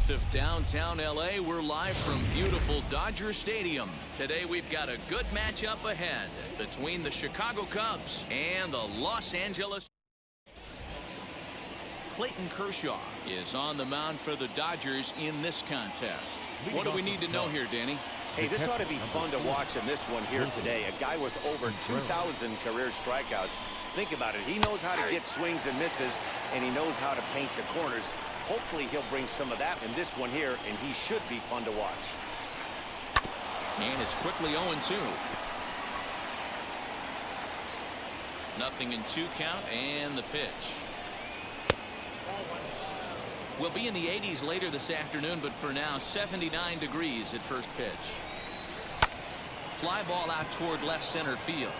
4th of downtown LA. We're live from beautiful Dodger Stadium. Today we've got a good matchup ahead between the Chicago Cubs and the Los Angeles. Clayton Kershaw is on the mound for the Dodgers in this contest. What do we need to know here, Danny? Hey, this ought to be fun to watch in this one here today. A guy with over 2,000 career strikeouts. Think about it. He knows how to get swings and misses, and he knows how to paint the corners. Hopefully, he'll bring some of that in this one here, and he should be fun to watch. And it's quickly 0-2. Nothing in 2 count, and the pitch. We'll be in the 80s later this afternoon, but for now 79 degrees at first pitch. Fly ball out toward left center field.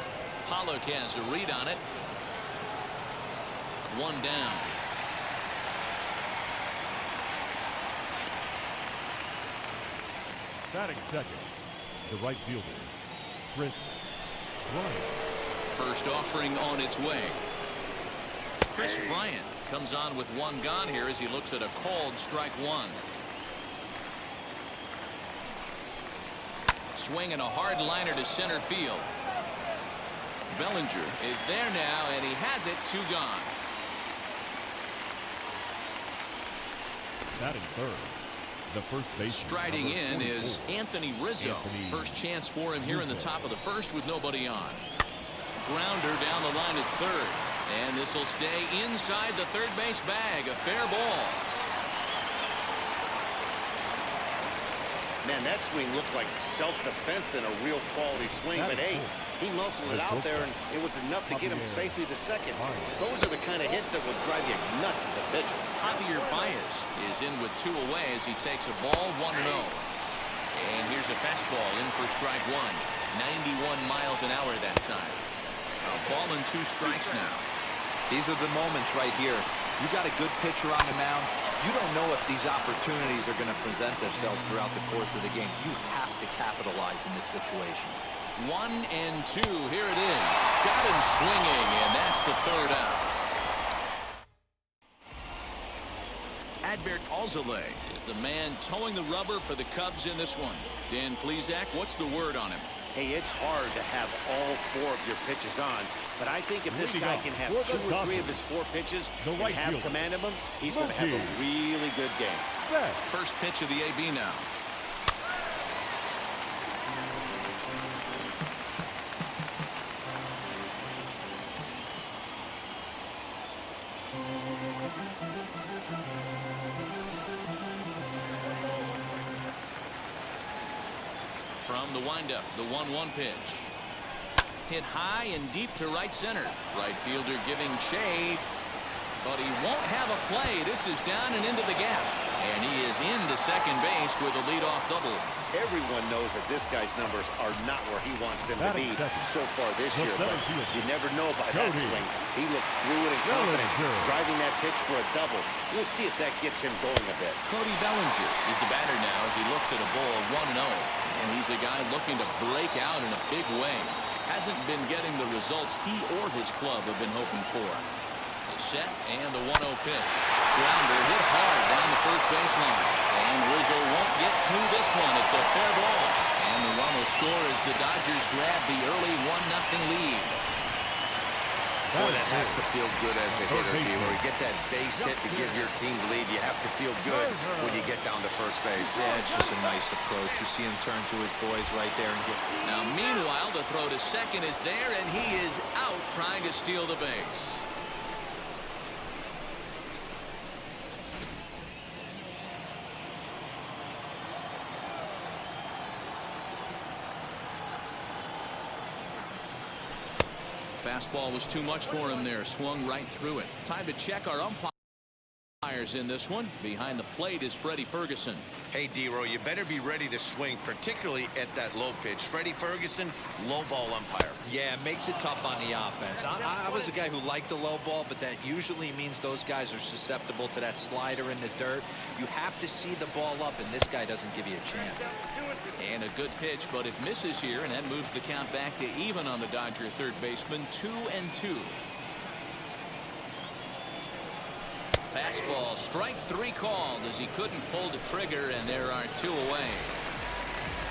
Pollock has a read on it. 1 down. Batting second, the right fielder, Chris Bryant. First offering on its way. Chris Bryant comes on with 1 gone here as he looks at a called strike 1. Swing and a hard liner to center field. Bellinger is there now, and he has it. 2 gone. Batting third, the first baseman. Striding in is Anthony Rizzo. First chance for him here in the top of the first with nobody on. Grounder down the line at third. And this will stay inside the third base bag. A fair ball. Man, that swing looked like self-defense than a real quality swing. But hey, he muscled it out there, and it was enough to get him safely to second. Those are the kind of hits that will drive you nuts as a pitcher. Javier Baez is in with 2 away as he takes a ball 1-0. And here's a fastball in for strike 1. 91 miles an hour that time. A ball and 2 strikes now. These are the moments right here. You got a good pitcher on the mound. You don't know if these opportunities are going to present themselves throughout the course of the game. You have to capitalize in this situation. 1-2. Here it is. Got him swinging, and that's the 3rd out. Adbert Alzolay is the man towing the rubber for the Cubs in this one. Dan Plesac, what's the word on him? Hey, it's hard to have all 4 of your pitches on, but I think if this guy can have 2 or 3 of his 4 pitches and have command of them, he's going to have a really good game. First pitch of the AB now. From the windup, the 1-1 pitch. Hit high and deep to right center. Right fielder giving chase, but he won't have a play. This is down and into the gap, and he is into second base with a leadoff double. Everyone knows that this guy's numbers are not where he wants them to be so far this year, but you never know by that swing. He looked fluid and confident, driving that pitch for a double. We'll see if that gets him going a bit. Cody Bellinger is the batter now as he looks at a ball 1-0, and he's a guy looking to break out in a big way. Hasn't been getting the results he or his club have been hoping for. The set and the 1-0 pitch. Grounder hit hard down the first baseline. And Rizzo won't get to this one. It's a fair ball. And the run will score as the Dodgers grab the early 1-0 lead. Boy, that has to feel good as a hitter, D. When you get that base hit to give your team the lead, you have to feel good when you get down to first base. Yeah, it's just a nice approach. You see him turn to his boys right there and get. Now, meanwhile, the throw to second is there, and he is out trying to steal the base. Fastball was too much for him there. Swung right through it. Time to check our umpires in this one. Behind the plate is Freddie Ferguson. Hey, D-Roy, you better be ready to swing, particularly at that low pitch. Freddie Ferguson, low ball umpire. Yeah, it makes it tough on the offense. I was a guy who liked the low ball, but that usually means those guys are susceptible to that slider in the dirt. You have to see the ball up, and this guy doesn't give you a chance. And a good pitch, but it misses here, and that moves the count back to even on the Dodger third baseman. 2-2. fastball, strike 3 called as he couldn't pull the trigger, and there are 2 away.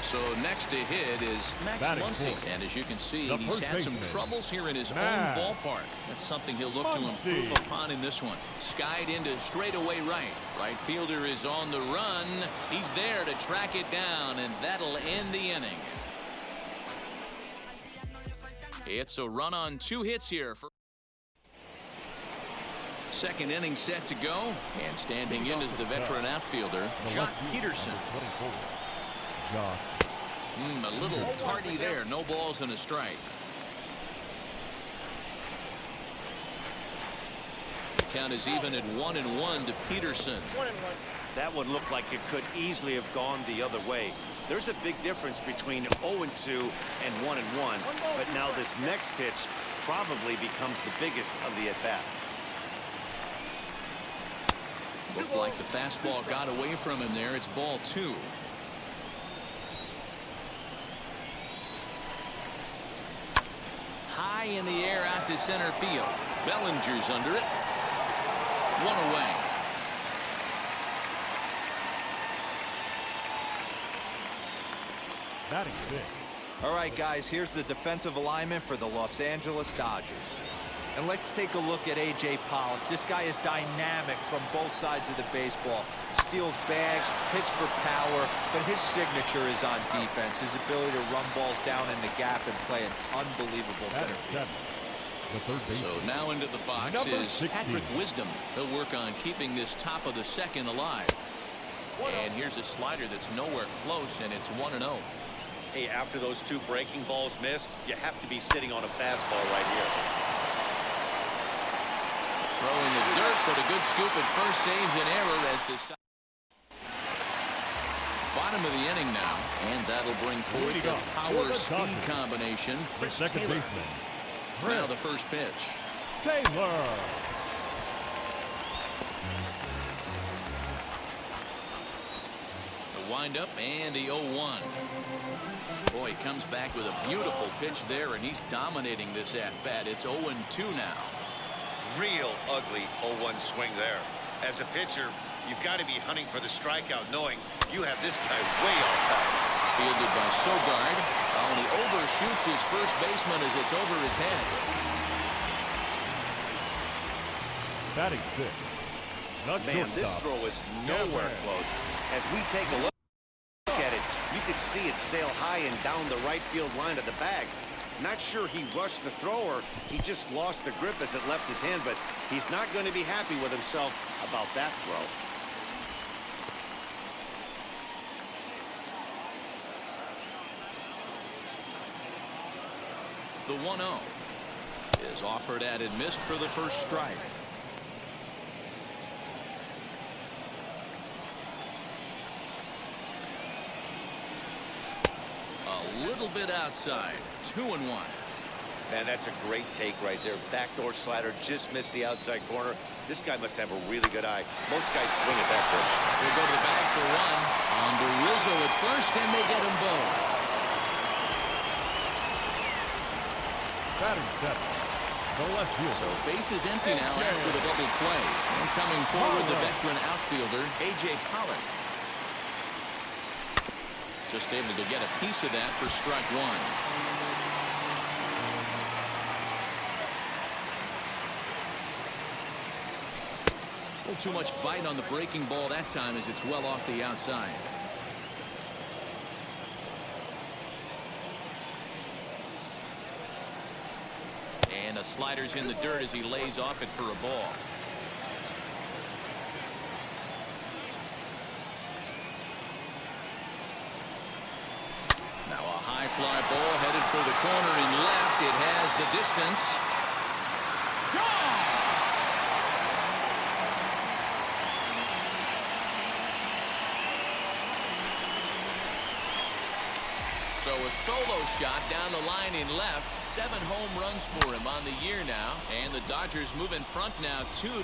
So next to hit is Max Muncy, and as you can see, he's had some troubles here in his own ballpark. That's something he'll look to improve upon in this one. Skied into straightaway right. Right fielder is on the run. He's there to track it down, and that'll end the inning. It's a run on 2 hits here for second inning set to go, and standing in is the veteran outfielder, Jock Peterson. A little tardy there. No balls and a strike. Count is even at 1-1 to Peterson. That one looked like it could easily have gone the other way. There's a big difference between 0-2 and 1-1, but now this next pitch probably becomes the biggest of the at-bat. Looked like the fastball got away from him there. It's ball 2. High in the air out to center field. Bellinger's under it. 1 away. Batting 6. All right, guys, here's the defensive alignment for the Los Angeles Dodgers. And let's take a look at A.J. Pollock. This guy is dynamic from both sides of the baseball. Steals bags, hits for power, but his signature is on defense. His ability to run balls down in the gap and play an unbelievable center field. So now into the box is Patrick Wisdom. He'll work on keeping this top of the second alive. And here's a slider that's nowhere close, and it's 1-0. Hey, after those 2 breaking balls missed, you have to be sitting on a fastball right here. Throw in the dirt, but a good scoop at first saves an error as the bottom of the inning now, and that'll bring forth the power-speed combination. For second baseman. Now the first pitch. Taylor. The windup and the 0-1. Boy, he comes back with a beautiful pitch there, and he's dominating this at-bat. It's 0-2 now. Real ugly 0-1 swing there. As a pitcher, you've got to be hunting for the strikeout, knowing you have this guy way off balance. Fielded by Sogard. And he overshoots his first baseman as it's over his head. Batting 6. Man, this throw is nowhere close. As we take a look at it, you could see it sail high and down the right field line of the bag. Not sure he rushed the throw or he just lost the grip as it left his hand, but he's not going to be happy with himself about that throw. The 1-0 is offered at and missed for the first strike. A little bit outside. 2-1. Man, that's a great take right there. Backdoor slider just missed the outside corner. This guy must have a really good eye. Most guys swing at that pitch. They go to the bag for 1. On to Rizzo at first, and they get them both. Batting 7. The left field. So base is empty now after the double play. And coming forward, the veteran outfielder, A.J. Pollock. Just able to get a piece of that for strike 1. A little too much bite on the breaking ball that time as it's well off the outside. And a slider's in the dirt as he lays off it for a ball. Now a high fly ball headed for the corner and left. It has the distance. So a solo shot down the line in left. 7 home runs for him on the year now. And the Dodgers move in front now 2-0.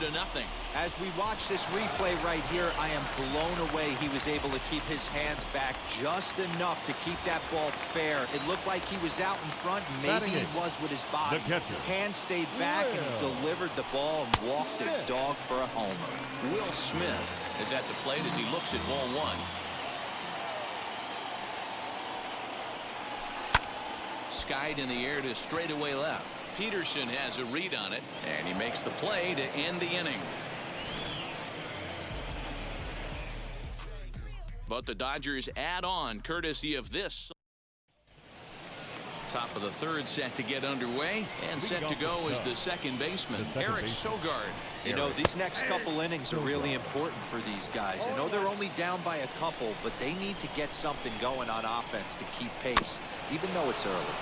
As we watch this replay right here, I am blown away he was able to keep his hands back just enough to keep that ball fair. It looked like he was out in front. Maybe he was with his body. Hand stayed back, and he delivered the ball and walked the dog for a homer. Will Smith is at the plate as he looks at ball 1. Skied in the air to straightaway left. Peterson has a read on it, and he makes the play to end the inning. But the Dodgers add on courtesy of this. Top of the 3rd set to get underway, and set to go is the second baseman, Eric Sogard. You know, these next couple innings are really important for these guys. I know they're only down by a couple, but they need to get something going on offense to keep pace, even though it's early.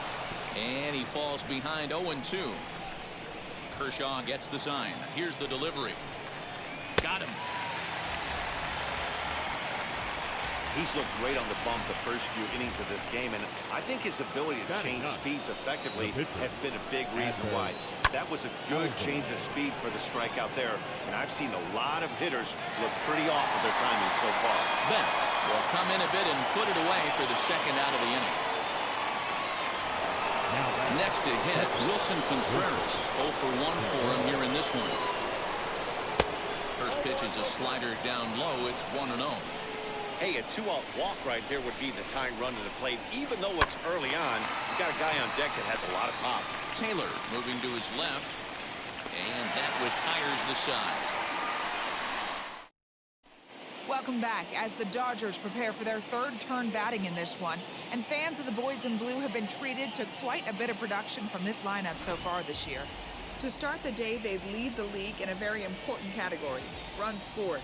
And he falls behind 0-2. Kershaw gets the sign. Here's the delivery. Got him. He's looked great on the bump the first few innings of this game, and I think his ability to change speeds effectively has been a big reason why. That was a good change of speed for the strikeout there, and I've seen a lot of hitters look pretty off with their timing so far. Betts will come in a bit and put it away for the second out of the inning. Next to hit, Wilson Contreras. 0 for 1 for him here in this one. First pitch is a slider down low. It's 1-0. Hey, a 2-out walk right here would be the tying run to the plate. Even though it's early on, you got a guy on deck that has a lot of pop. Taylor moving to his left, and that retires the side. Welcome back as the Dodgers prepare for their 3rd turn batting in this one. And fans of the boys in blue have been treated to quite a bit of production from this lineup so far this year. To start the day, they lead the league in a very important category, runs scored.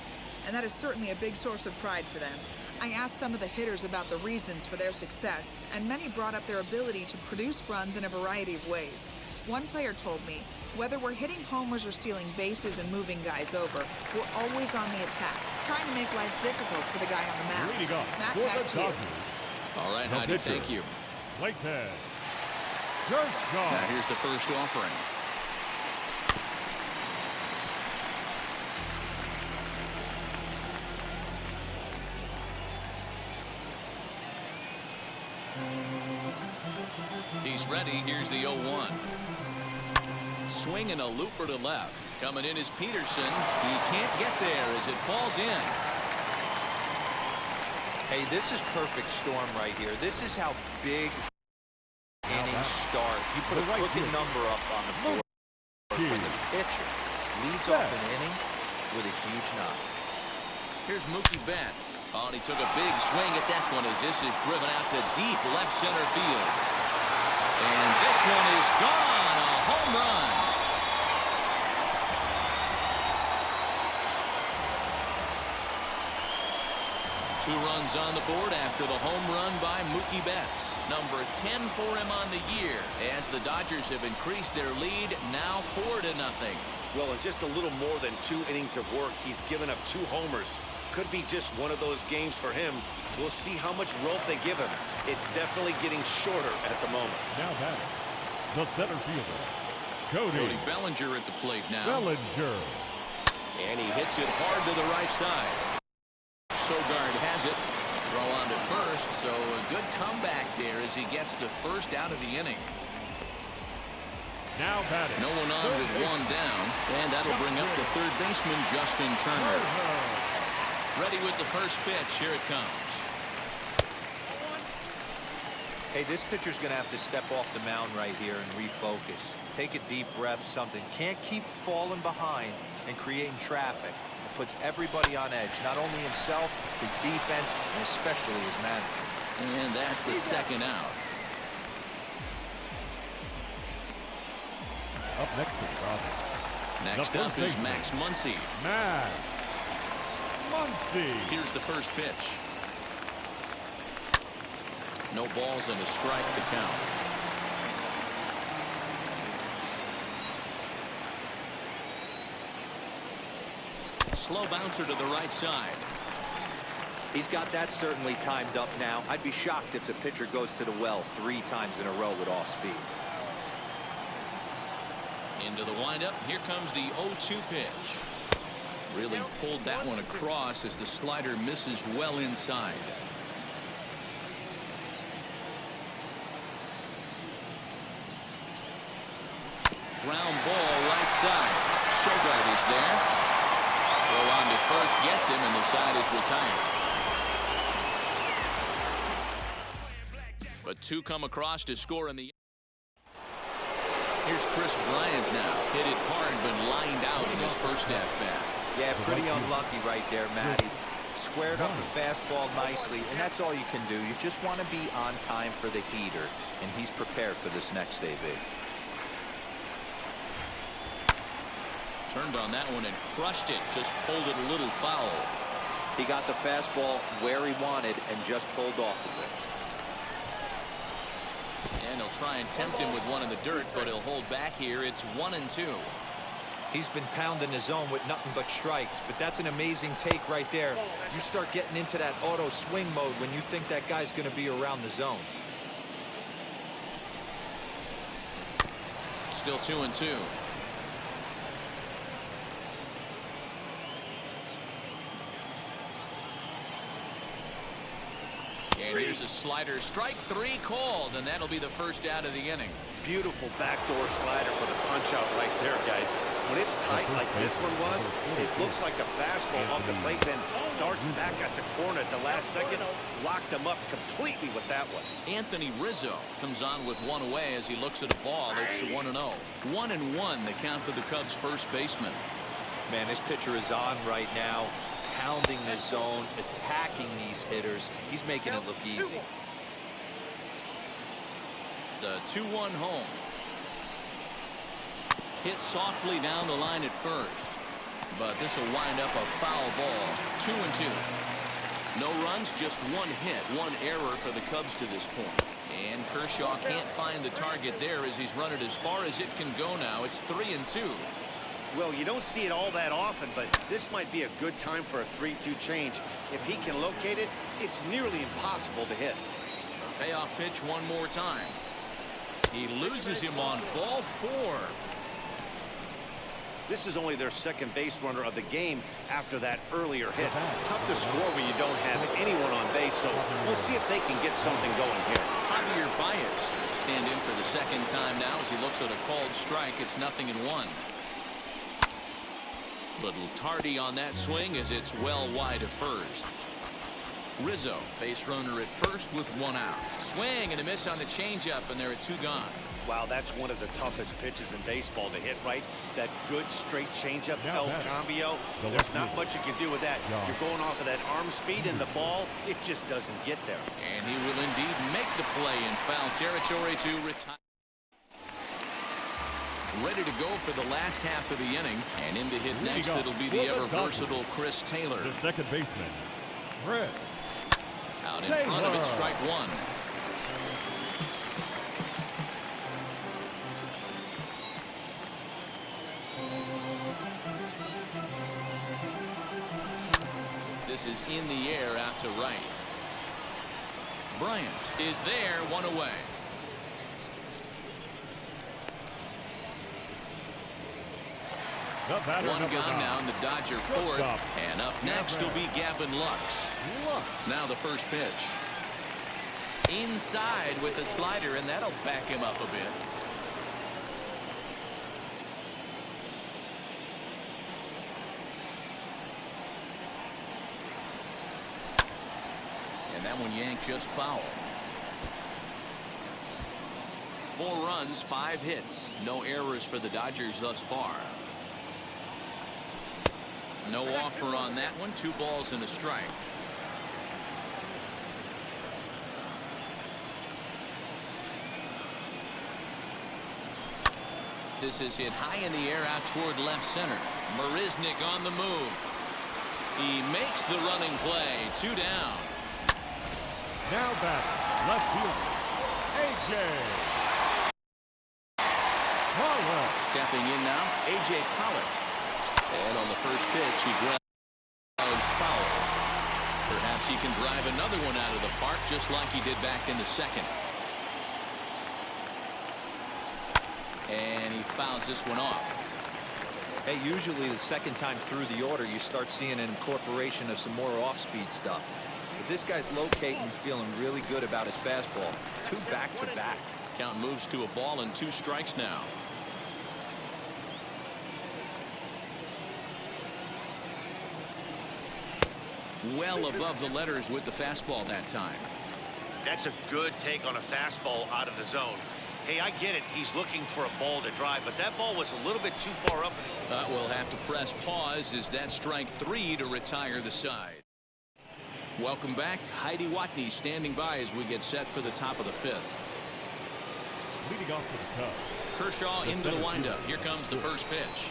And that is certainly a big source of pride for them. I asked some of the hitters about the reasons for their success, and many brought up their ability to produce runs in a variety of ways. One player told me, whether we're hitting homers or stealing bases and moving guys over, we're always on the attack, trying to make life difficult for the guy on the mound. Matt, back to you. All right, Heidi, thank you. Now here's the first offering. He's ready. Here's the 0-1. Swinging a looper to left. Coming in is Peterson. He can't get there as it falls in. Hey, this is perfect storm right here. This is how big innings start. You put a crooked number up on the board when the pitcher leads off an inning with a huge knock. Here's Mookie Betts. Oh, and he took a big swing at that one as this is driven out to deep left center field. And this one is gone. A home run. Two runs on the board after the home run by Mookie Betts. Number 10 for him on the year as the Dodgers have increased their lead now 4-0. Well, in just a little more than 2 innings of work, he's given up 2 homers. Could be just one of those games for him. We'll see how much rope they give him. It's definitely getting shorter at the moment. Now batting, the center fielder, Cody Bellinger at the plate now. Bellinger. And he hits it hard to the right side. Sogard has it. Throw on to first, so a good comeback there as he gets the first out of the inning. Now batting. No one on with one down, and that'll bring up the third baseman, Justin Turner. Ready with the first pitch. Here it comes. Hey, this pitcher's going to have to step off the mound right here and refocus. Take a deep breath, something. Can't keep falling behind and creating traffic. It puts everybody on edge, not only himself, his defense, and especially his manager. And that's the second out. Up next is Robin. Next up is Max Muncy. Max Muncy. Here's the first pitch. No balls and a strike to count. Slow bouncer to the right side. He's got that certainly timed up now. I'd be shocked if the pitcher goes to the well 3 times in a row with off speed. Into the windup. Here comes the 0-2 pitch. Really pulled that one across as the slider misses well inside. Ground ball right side. Shogart is there. Throw on to first gets him, and the side is retired. But 2 come across to score in the. Here's Chris Bryant now. Hit it hard, but lined out in his first at-bat. Yeah, pretty unlucky right there, Matty. Squared up the fastball nicely, and that's all you can do. You just want to be on time for the heater, and he's prepared for this next AB. Turned on that one and crushed it. Just pulled it a little foul. He got the fastball where he wanted and just pulled off of it. And he'll try and tempt him with one in the dirt, but he'll hold back here. It's 1-2. He's been pounding the zone with nothing but strikes, but that's an amazing take right there. You start getting into that auto swing mode when you think that guy's going to be around the zone. Still 2-2. And here's a slider. Strike 3 called, and that'll be the first out of the inning. Beautiful backdoor slider for the punch out right there, guys. When it's tight like this one was, it looks like a fastball off the plate, then darts back at the corner at the last second. Locked him up completely with that one. Anthony Rizzo comes on with one away as he looks at a ball. It's 1-0. 1-1 the count to the Cubs' first baseman. Man, this pitcher is on right now, pounding the zone, attacking these hitters. He's making it look easy. The 2-1 home. Hit softly down the line at first, but this will wind up a foul ball. 2-2. No runs, just 1 hit, 1 error for the Cubs to this point. And Kershaw can't find the target there as he's run it as far as it can go now. It's 3-2. Well, you don't see it all that often, but this might be a good time for a 3-2 change. If he can locate it, it's nearly impossible to hit. Payoff pitch one more time. He loses him on ball 4. This is only their second base runner of the game after that earlier hit. Tough to score when you don't have anyone on base, so we'll see if they can get something going here. Javier Baez will stand in for the second time now as he looks at a called strike. It's 0-1. Little tardy on that swing as it's well wide of first. Rizzo, base runner at first with 1 out. Swing and a miss on the changeup, and there are 2 gone. Wow, that's one of the toughest pitches in baseball to hit, right? That good straight changeup, El Cambio. There's not much you can do with that. You're going off of that arm speed, and the ball, it just doesn't get there. And he will indeed make the play in foul territory to retire. Ready to go for the last half of the inning, and in to hit next, it'll be the ever-versatile Chris Taylor. The second baseman, Chris Out in front of it, strike 1. This is in the air out to right. Bryant is there, 1 away. One gone now in the Dodger 4th. And up next will be Gavin Lux. Now the first pitch. Inside with the slider, and that'll back him up a bit. And that one yanked just foul. 4 runs, 5 hits. No errors for the Dodgers thus far. No offer on that one. 2 balls and a strike. This is hit high in the air out toward left center. Marisnick on the move. He makes the running play. 2 down. Now back left fielder, A.J. Pollock. Stepping in now, A.J. Pollock. And on the first pitch, he grabs foul. Perhaps he can drive another one out of the park just like he did back in the second. And he fouls this one off. Hey, usually the second time through the order, you start seeing an incorporation of some more off-speed stuff. But this guy's locating, feeling really good about his fastball. 2 back-to-back. Count moves to a ball and 2 strikes now. Well above the letters with the fastball that time. That's a good take on a fastball out of the zone. Hey, I get it. He's looking for a ball to drive, but that ball was a little bit too far up. We'll have to press pause as that strike 3 to retire the side. Welcome back. Heidi Watney standing by as we get set for the top of the 5th. Leading off for the Cubs. Kershaw into the windup. Here comes the first pitch.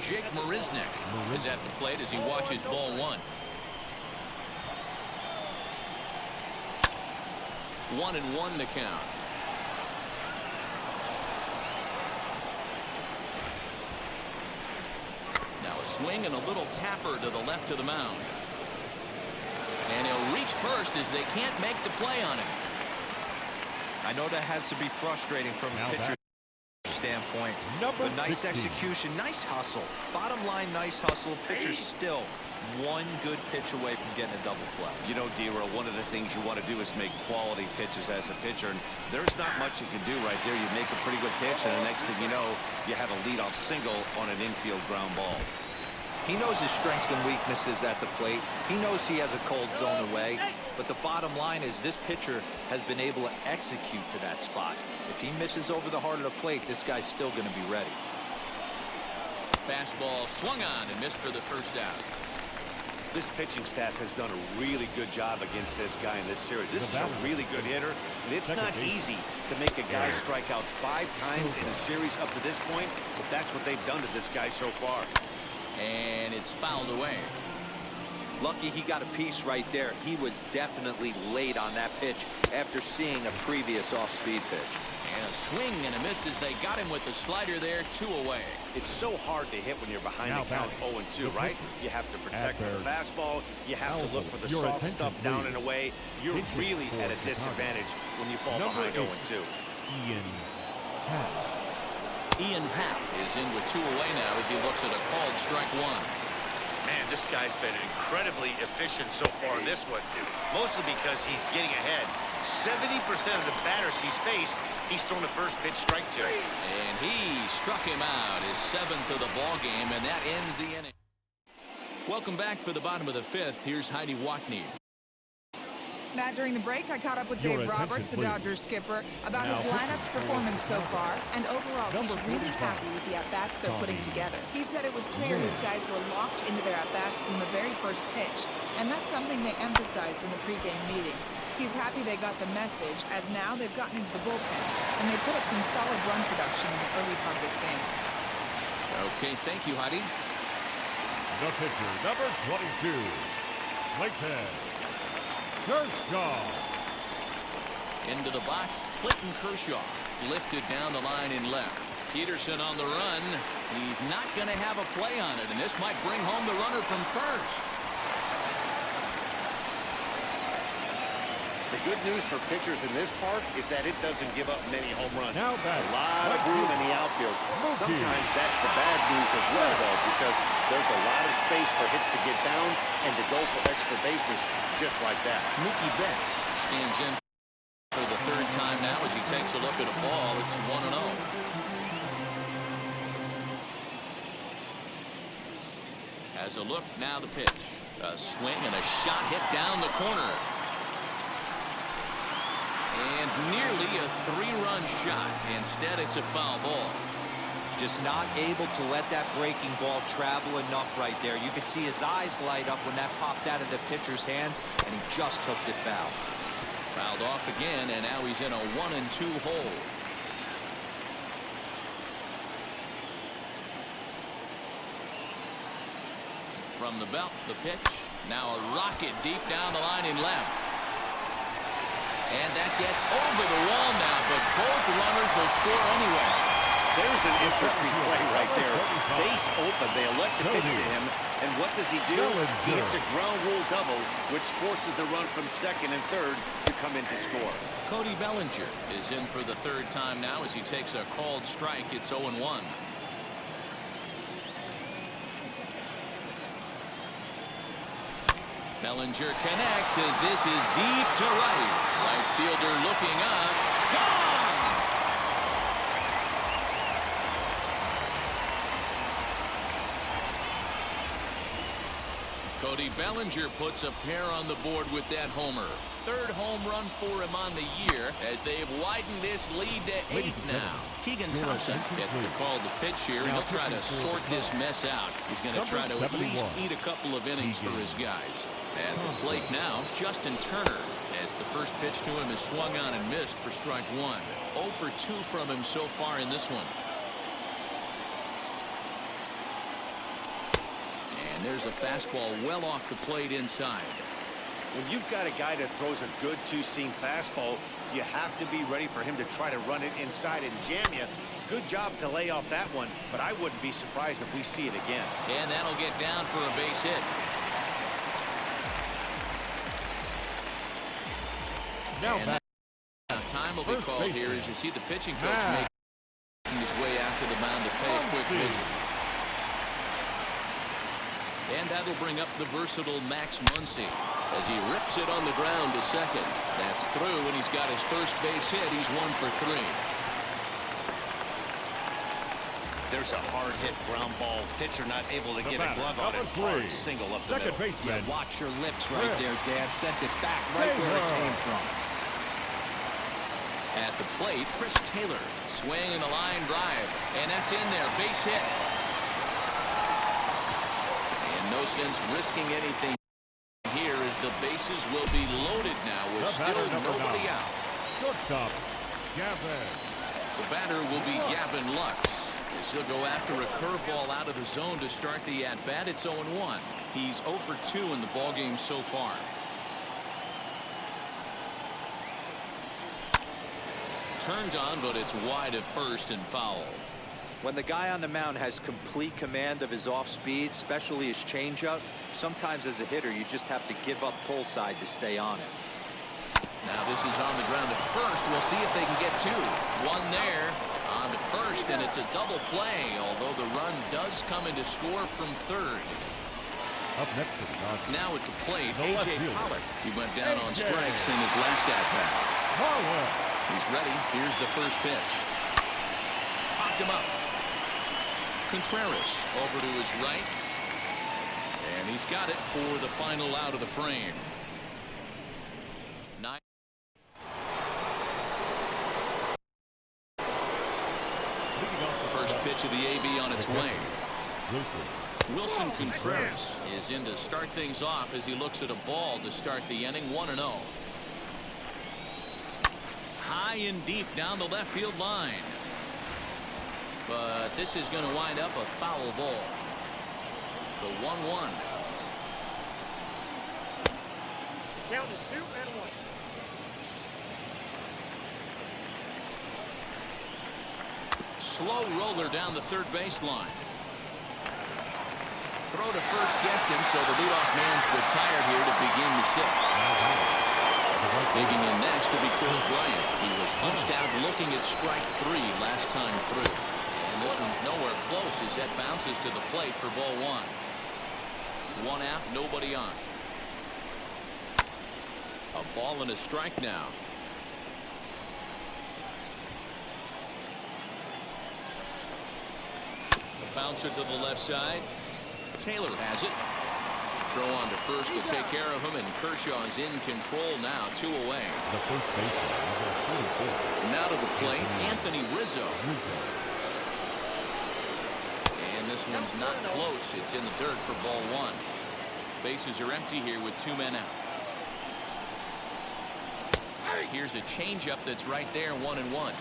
Jake Marisnick is at the plate as he watches ball 1. 1-1 the count. Now a swing and a little tapper to the left of the mound. And he'll reach first as they can't make the play on him. I know that has to be frustrating from a pitcher's standpoint. But nice execution, nice hustle. Bottom line, nice hustle. Pitcher's still 1 good pitch away from getting a double play. You know, D-Roll, one of the things you want to do is make quality pitches as a pitcher, and there's not much you can do right there. You make a pretty good pitch, and the next thing you know, you have a leadoff single on an infield ground ball. He knows his strengths and weaknesses at the plate. He knows he has a cold zone away. But the bottom line is this pitcher has been able to execute to that spot. If he misses over the heart of the plate, this guy's still going to be ready. Fastball swung on and missed for the first out. This pitching staff has done a really good job against this guy in this series. This is a really good hitter, and it's not easy to make a guy strike out 5 times in a series up to this point, but that's what they've done to this guy so far. And it's fouled away. Lucky he got a piece right there. He was definitely late on that pitch after seeing a previous off-speed pitch. And a swing and a miss as they got him with the slider there, 2 away. It's so hard to hit when you're behind the count 0-2, right? You have to protect the fastball. You have to look for the soft stuff down and away. You're really at a disadvantage when you fall behind 0-2. Ian Happ is in with 2 away now as he looks at a called strike 1. Man, this guy's been incredibly efficient so far in this one, mostly because he's getting ahead. 70% of the batters he's faced, he's thrown the first pitch strike to. And he struck him out, his 7th of the ball game, and that ends the inning. Welcome back for the bottom of the 5th. Here's Heidi Watney. Matt, during the break, I caught up with Dave Roberts, the Dodgers skipper, about his lineup's performance so far, and overall, he's really happy with the at-bats they're putting together. He said it was clear his guys were locked into their at-bats from the very first pitch, and that's something they emphasized in the pregame meetings. He's happy they got the message, as now they've gotten into the bullpen, and they put up some solid run production in the early part of this game. Okay, thank you, Heidi. The pitcher, number 22, Clayton Kershaw. Into the box, Clayton Kershaw lifted down the line in left. Peterson on the run. He's not going to have a play on it, and this might bring home the runner from first. The good news for pitchers in this park is that it doesn't give up many home runs. Now a lot of room in the outfield. Sometimes that's the bad news as well, though, because there's a lot of space for hits to get down and to go for extra bases just like that. Mookie Betts stands in for the 3rd time now as he takes a look at a ball. It's 1-0. Has a look, now the pitch. A swing and a shot hit down the corner. And nearly a 3-run shot. Instead, it's a foul ball. Just not able to let that breaking ball travel enough right there. You could see his eyes light up when that popped out of the pitcher's hands, and he just took it foul. Fouled off again, and now he's in a 1-2 hole. From the belt, the pitch. Now a rocket deep down the line in left. And that gets over the wall now, but both runners will score anyway. There's an interesting play right there. Base open. They elect to pitch to him. And what does he do? He hits a ground rule double, which forces the run from second and third to come in to score. Cody Bellinger is in for the third time now as he takes a called strike. It's 0-1. Bellinger connects as this is deep to right. Right fielder looking up. Gone! Cody Bellinger puts a pair on the board with that homer. Third home run for him on the year as they've widened this lead to 8 now. Keegan Thompson gets the call to pitch here. He'll try to sort this mess out. He's going to try to at least eat a couple of innings for his guys. At the plate now, Justin Turner, as the first pitch to him is swung on and missed for strike one. 0 for 2 from him so far in this one. And there's a fastball well off the plate inside. When you've got a guy that throws a good two-seam fastball, you have to be ready for him to try to run it inside and jam you. Good job to lay off that one, but I wouldn't be surprised if we see it again. And that'll get down for a base hit. Now time will be called here as you see the pitching coach making his way out to the mound to pay a quick visit. And that'll bring up the versatile Max Muncy as he rips it on the ground to second. That's through, and he's got his first base hit. He's 1 for 3. There's a hard hit ground ball. Pitcher not able to get a glove on it. Hard single up the middle. Baseman. Yeah, watch your lips right there, Dan. Sent it back right where it came from. At the plate, Chris Taylor swinging a line drive, and that's in there. Base hit. No sense risking anything here as the bases will be loaded now with still nobody out. Shortstop, Gavin. The batter will be Gavin Lux as he'll go after a curveball out of the zone to start the at-bat. It's 0-1. He's 0 for 2 in the ballgame so far. Turned on, but it's wide at first and foul. When the guy on the mound has complete command of his off speed, especially his changeup, sometimes as a hitter you just have to give up pull side to stay on it. Now this is on the ground at first. We'll see if they can get 2. One there on to first, and it's a double play, although the run does come in to score from third. Up next to the Dodgers. Now at the plate, A.J. Pollock. He went down on strikes in his last at-bat. He's ready. Here's the first pitch. Popped him up. Contreras over to his right. And he's got it for the final out of the frame. First pitch of the AB on its way. Wilson Contreras is in to start things off as he looks at a ball to start the inning. 1-0. High and deep down the left field line. But this is going to wind up a foul ball. The 1-1. Count is 2-1. Slow roller down the third baseline. Throw to first gets him, so the leadoff man's retired here to begin the 6th. Digging in next will be Chris Bryant. He was punched out looking at strike 3 last time through. And this one's nowhere close as that bounces to the plate for ball 1. 1 out, nobody on. A ball and a strike now. The bouncer to the left side. Taylor has it. Throw on to first to take care of him, and Kershaw is in control now. 2 away. The first baseman. Now to the plate, Anthony Rizzo. And this one's not close. It's in the dirt for ball 1. Bases are empty here with 2 men out. Here's a changeup that's right there, 1-1.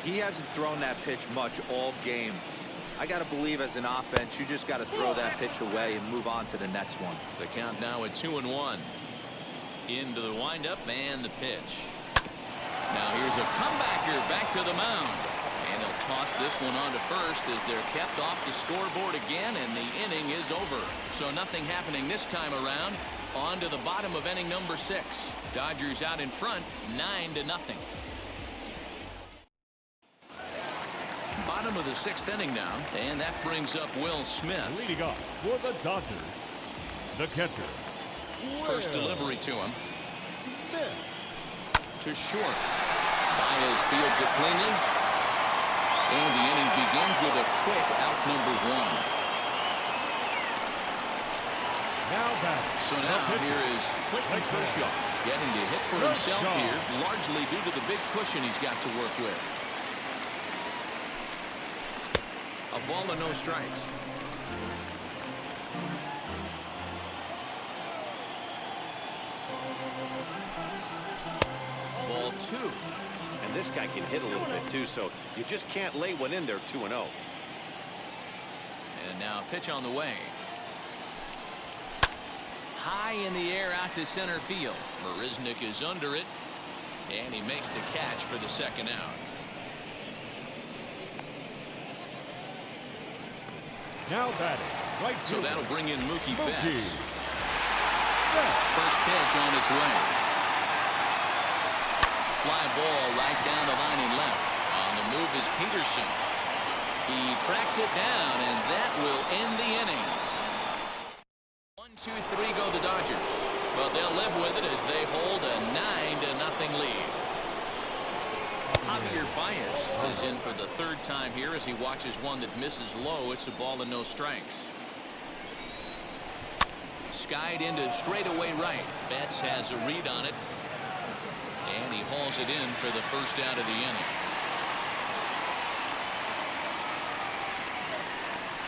He hasn't thrown that pitch much all game. I got to believe as an offense, you just got to throw that pitch away and move on to the next one. The count now at 2-1. Into the windup and the pitch. Now here's a comebacker back to the mound. And he'll toss this one on to first as they're kept off the scoreboard again, and the inning is over. So nothing happening this time around. On to the bottom of inning number 6. Dodgers out in front, 9-0. Bottom of the 6th inning now, and that brings up Will Smith. Leading off for the Dodgers, the catcher. First delivery to him. Smith. To short. Baez fields it cleanly. And the inning begins with a quick out number 1. Now back. So now here is Clayton Kershaw getting the hit for himself here, largely due to the big cushion he's got to work with. A ball and no strikes. Ball 2. And this guy can hit a little bit too, so you just can't lay one in there 2-0. And now pitch on the way. High in the air out to center field. Marisnick is under it, and he makes the catch for the second out. Now batting, right So fielder. that'll bring in Mookie Mookie. Betts. Betts. First pitch on its way. Fly ball right down the line and left. On the move is Peterson. He tracks it down, and that will end the inning. 1-2-3 go the Dodgers, but they'll live with it as they hold a 9-0 lead. Javier Baez is in for the 3rd time here as he watches one that misses low. It's a ball and no strikes. Skied into straightaway right. Betts has a read on it, and he hauls it in for the first out of the inning.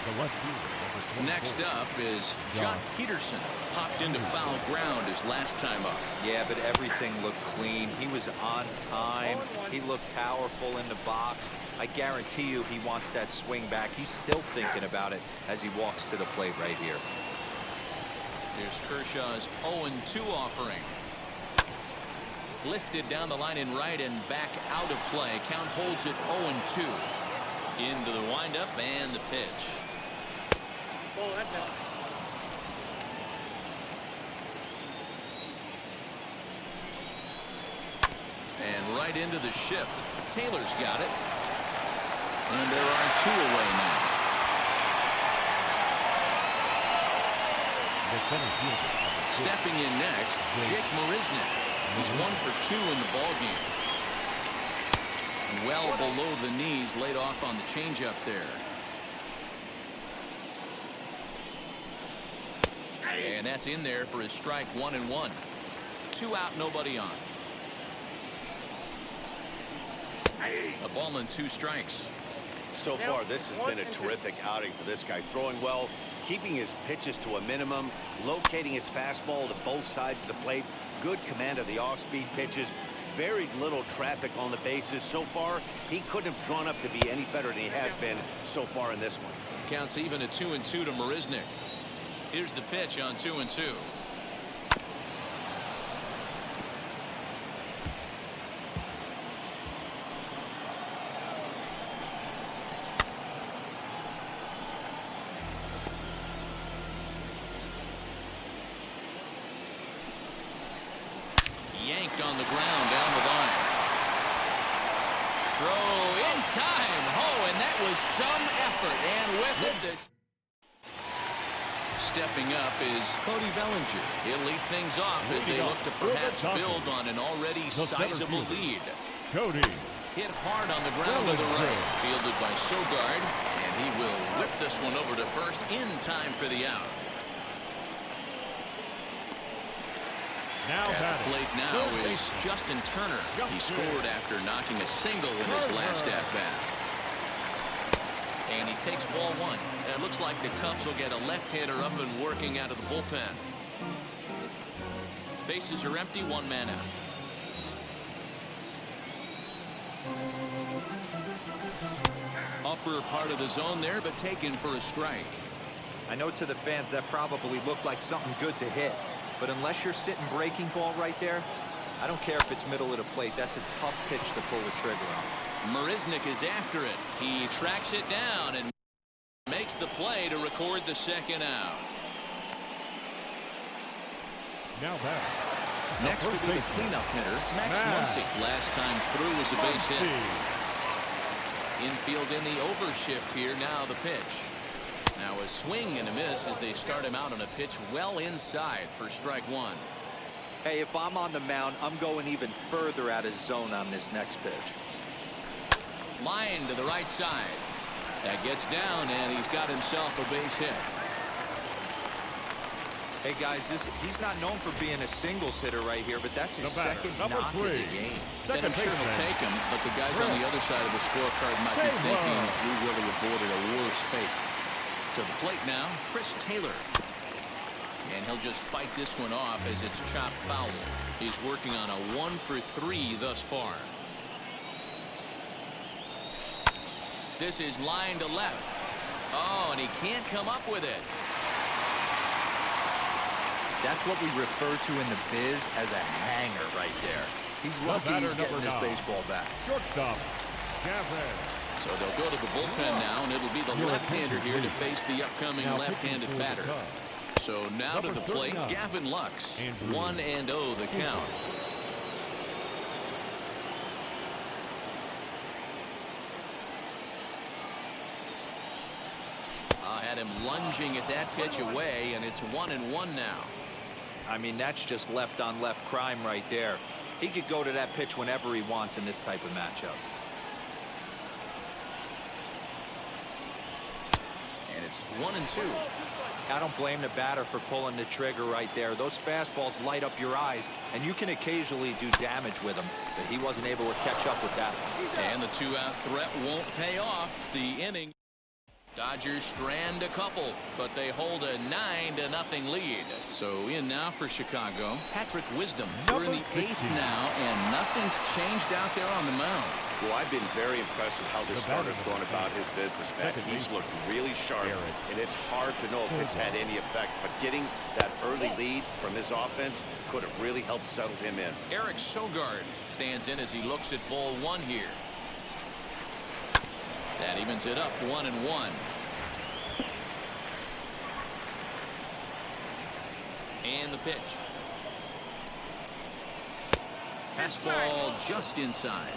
The left fielder, number 24. Next up is Jock Peterson. Popped into foul ground his last time up. Yeah, but everything looked clean. He was on time. He looked powerful in the box. I guarantee you he wants that swing back. He's still thinking about it as he walks to the plate right here. Here's Kershaw's 0-2 offering. Lifted down the line in right and back out of play. Count holds it 0-2. Into the windup and the pitch. Oh, that's out. And right into the shift. Taylor's got it. And there are 2 away now. The center fielder, number 6. Stepping in next, Jake Marisnick. He's 1 for 2 in the ballgame. Well below the knees, laid off on the changeup there. And that's in there for his strike 1-1. 2 out, nobody on. A ball and 2 strikes. So far, this has been a terrific outing for this guy. Throwing well, keeping his pitches to a minimum, locating his fastball to both sides of the plate, good command of the off-speed pitches, very little traffic on the bases. So far, he couldn't have drawn up to be any better than he has been so far in this one. Counts even at 2-2 to Marisnick. Here's the pitch on 2-2. Yanked on the ground down the line. Throw in time. Oh, and that was some effort. And with it, this stepping up is Cody Bellinger. He'll lead things off as they look to perhaps build on an already sizable lead. Cody. Hit hard on the ground to the right. Fielded by Sogard, and he will whip this one over to first in time for the out. Now At the plate now is Justin Turner. He scored after knocking a single in his last at-bat. And he takes ball 1. And it looks like the Cubs will get a left-hander up and working out of the bullpen. Bases are empty, 1 man out. Upper part of the zone there, but taken for a strike. I know to the fans that probably looked like something good to hit. But unless you're sitting breaking ball right there, I don't care if it's middle of the plate. That's a tough pitch to pull the trigger on. Marisnick is after it. He tracks it down and makes the play to record the second out. Now back. Next will be the cleanup hitter, Max Muncy. Last time through was a base hit. Infield in the overshift here. Now the pitch. Now a swing and a miss as they start him out on a pitch well inside for strike one. Hey, if I'm on the mound, I'm going even further out of zone on this next pitch. Line to the right side. That gets down, and he's got himself a base hit. Hey, guys, he's not known for being a singles hitter right here, but that's his second knock of the game. And I'm sure he'll take him, but the guys on the other side of the scorecard might be thinking we really avoided a worse fate. To the plate now, Chris Taylor. And he'll just fight this one off as it's chopped foul. He's working on a 1-for-3 thus far. This is line to left. Oh, and he can't come up with it. That's what we refer to in the biz as a hanger right there. He's lucky he's getting this baseball back. Shortstop, Gavin. So they'll go to the bullpen now, and it'll be the left-hander here to face the upcoming left-handed batter. So now to the plate, Gavin Lux. 1-0 the count. Had him lunging at that pitch away, and it's 1-1 now. I mean, that's just left-on-left crime right there. He could go to that pitch whenever he wants in this type of matchup. And it's 1-2. I don't blame the batter for pulling the trigger right there. Those fastballs light up your eyes, and you can occasionally do damage with them, but he wasn't able to catch up with that one. And the two-out threat won't pay off. The inning. Dodgers strand a couple, but they hold a 9-0 lead. So in now for Chicago, Patrick Wisdom. We're in the 8th now, and nothing's changed out there on the mound. Well, I've been very impressed with how this starter's going about his business, Matt. He's looked really sharp, and it's hard to know if it's had any effect. But getting that early lead from his offense could have really helped settle him in. Eric Sogard stands in as he looks at ball one here. That evens it up 1-1. And the pitch. Fastball just inside.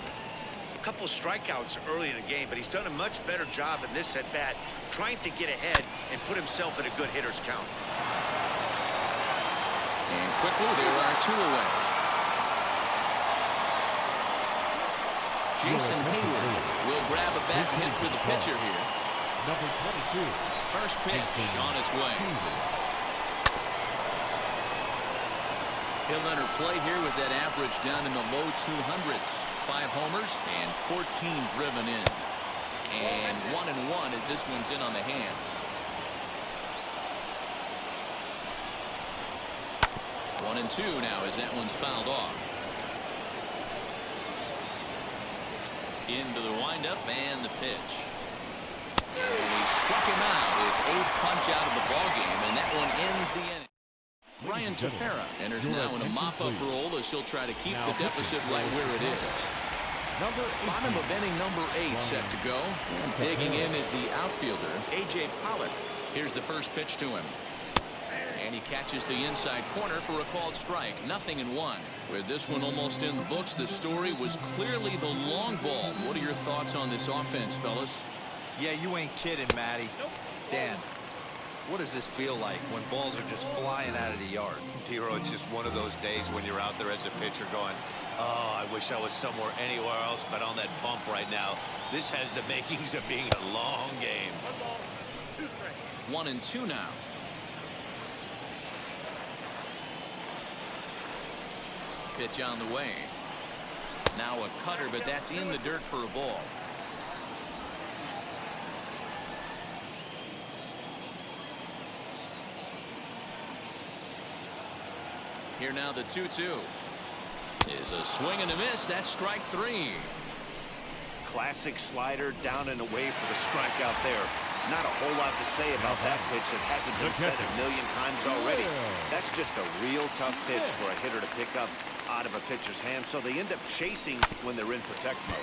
A couple strikeouts early in the game, but he's done a much better job in this at-bat trying to get ahead and put himself in a good hitter's count. And quickly, there are two away. Jason Hayward will grab a back hit for the pitcher here. Number 22. First pitch on its way. He'll enter play here with that average down in the low 200s. 5 homers and 14 driven in. And 1-1 as this one's in on the hands. 1-2 now as that one's fouled off. Into the windup and the pitch. And he struck him out, his 8th punch out of the ballgame, and that one ends the inning. Ryan Tepera enters now in a mop-up role as he'll try to keep the deficit right where it is. Bottom of inning number 8 set to go. And digging in is the outfielder, A.J. Pollock. Here's the first pitch to him. And he catches the inside corner for a called strike. 0-1. With this one almost in the books, the story was clearly the long ball. What are your thoughts on this offense, fellas? Yeah, you ain't kidding, Matty. Dan, what does this feel like when balls are just flying out of the yard? Hero, it's just one of those days when you're out there as a pitcher going, oh, I wish I was somewhere anywhere else but on that bump right now. This has the makings of being a long game. 1-2 now. Pitch on the way. Now a cutter, but that's in the dirt for a ball. Here now the 2-2. Is a swing and a miss. That's strike 3. Classic slider down and away for the strikeout there. Not a whole lot to say about that pitch that hasn't been said a million times already. That's just a real tough pitch for a hitter to pick up out of a pitcher's hand, so they end up chasing when they're in protect mode.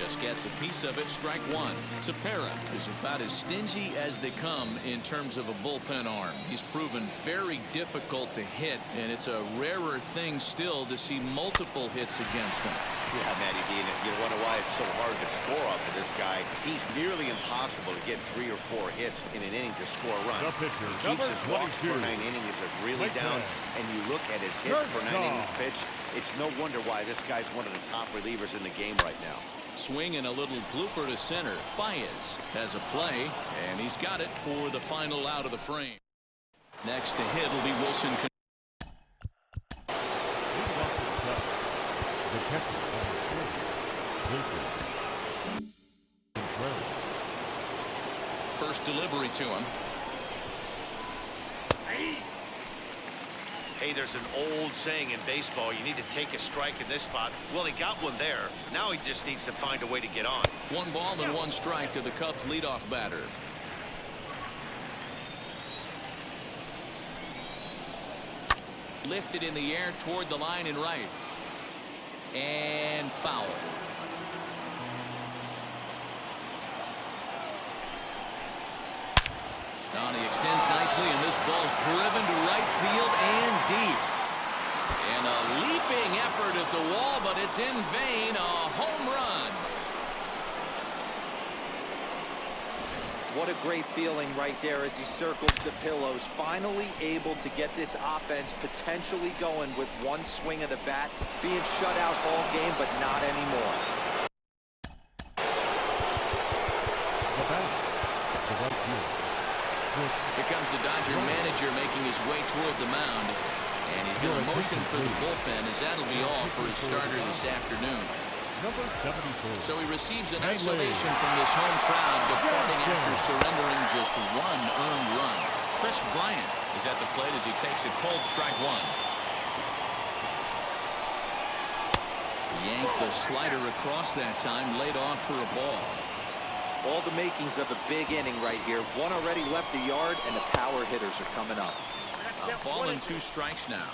Just gets a piece of it. Strike one. Tepera is about as stingy as they come in terms of a bullpen arm. He's proven very difficult to hit, and it's a rarer thing still to see multiple hits against him. Yeah, Matty D, and you wonder why it's so hard to score off of this guy. He's nearly impossible to get 3 or 4 hits in an inning to score a run. The pitcher, He keeps number his walks 22. per 9 innings are really down, and you look at his hits per 9 innings pitch, it's no wonder why this guy's one of the top relievers in the game right now. Swing and a little blooper to center. Baez has a play, and he's got it for the final out of the frame. Next to hit will be Wilson. The catcher, number 3, Wilson Contreras. First delivery to him. Hey, there's an old saying in baseball, you need to take a strike in this spot. Well, he got one there. Now he just needs to find a way to get on. 1 ball and 1 strike to the Cubs leadoff batter. Lifted in the air toward the line and right. And foul. Now he extends nicely, and this ball's driven to right field and deep. And a leaping effort at the wall, but it's in vain. A home run. What a great feeling right there as he circles the pillows. Finally able to get this offense potentially going with 1 swing of the bat. Being shut out all game, but not anymore. The bat, the right field. Here comes the Dodger manager making his way toward the mound. And he's going to motion for the bullpen, as that'll be all for his starter this afternoon. Number 74. So he receives an isolation from this home crowd, departing after surrendering just 1 earned run. Chris Bryant is at the plate as he takes a cold strike 1. Yanked the slider across that time, laid off for a ball. All the makings of a big inning right here. 1 already left the yard, and the power hitters are coming up. A ball and 2 strikes now.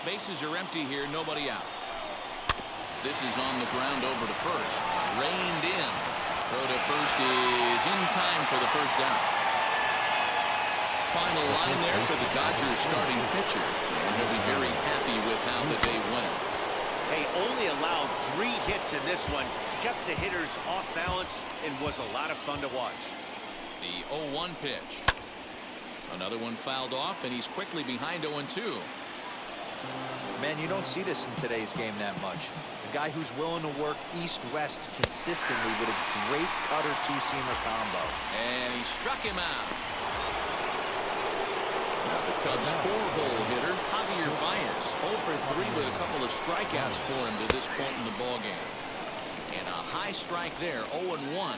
Bases are empty here, nobody out. This is on the ground over to first. Reined in. Throw to first is in time for the first out. Final line there for the Dodgers starting pitcher, and he'll be very happy with how the day went. Hey, only allowed 3 hits in this one, kept the hitters off balance, and was a lot of fun to watch. The 0-1 pitch. Another one fouled off, and he's quickly behind 0-2. Man, you don't see this in today's game that much. A guy who's willing to work east-west consistently with a great cutter 2-seamer combo. And he struck him out. Now the Cubs 4-hole hitter, Javier Baez, 0 for 3 with a couple of strikeouts for him to this point in the ballgame. And a high strike there, 0-1.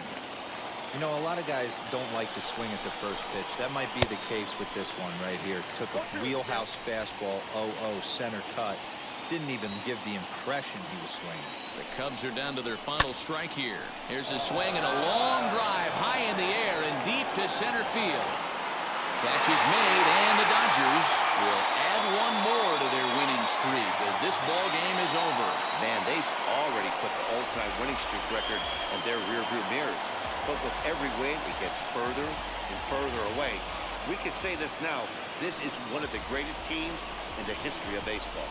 You know, a lot of guys don't like to swing at the first pitch. That might be the case with this one right here. Took a wheelhouse fastball, 0-0 center cut. Didn't even give the impression he was swinging. The Cubs are down to their final strike here. Here's a swing and a long drive high in the air and deep to center field. Catch is made, and the Dodgers will add 1 more to their winning streak as this ball game is over. Man, they've already put the all-time winning streak record in their rearview mirrors. But with every win, it gets further and further away. We could say this now. This is one of the greatest teams in the history of baseball.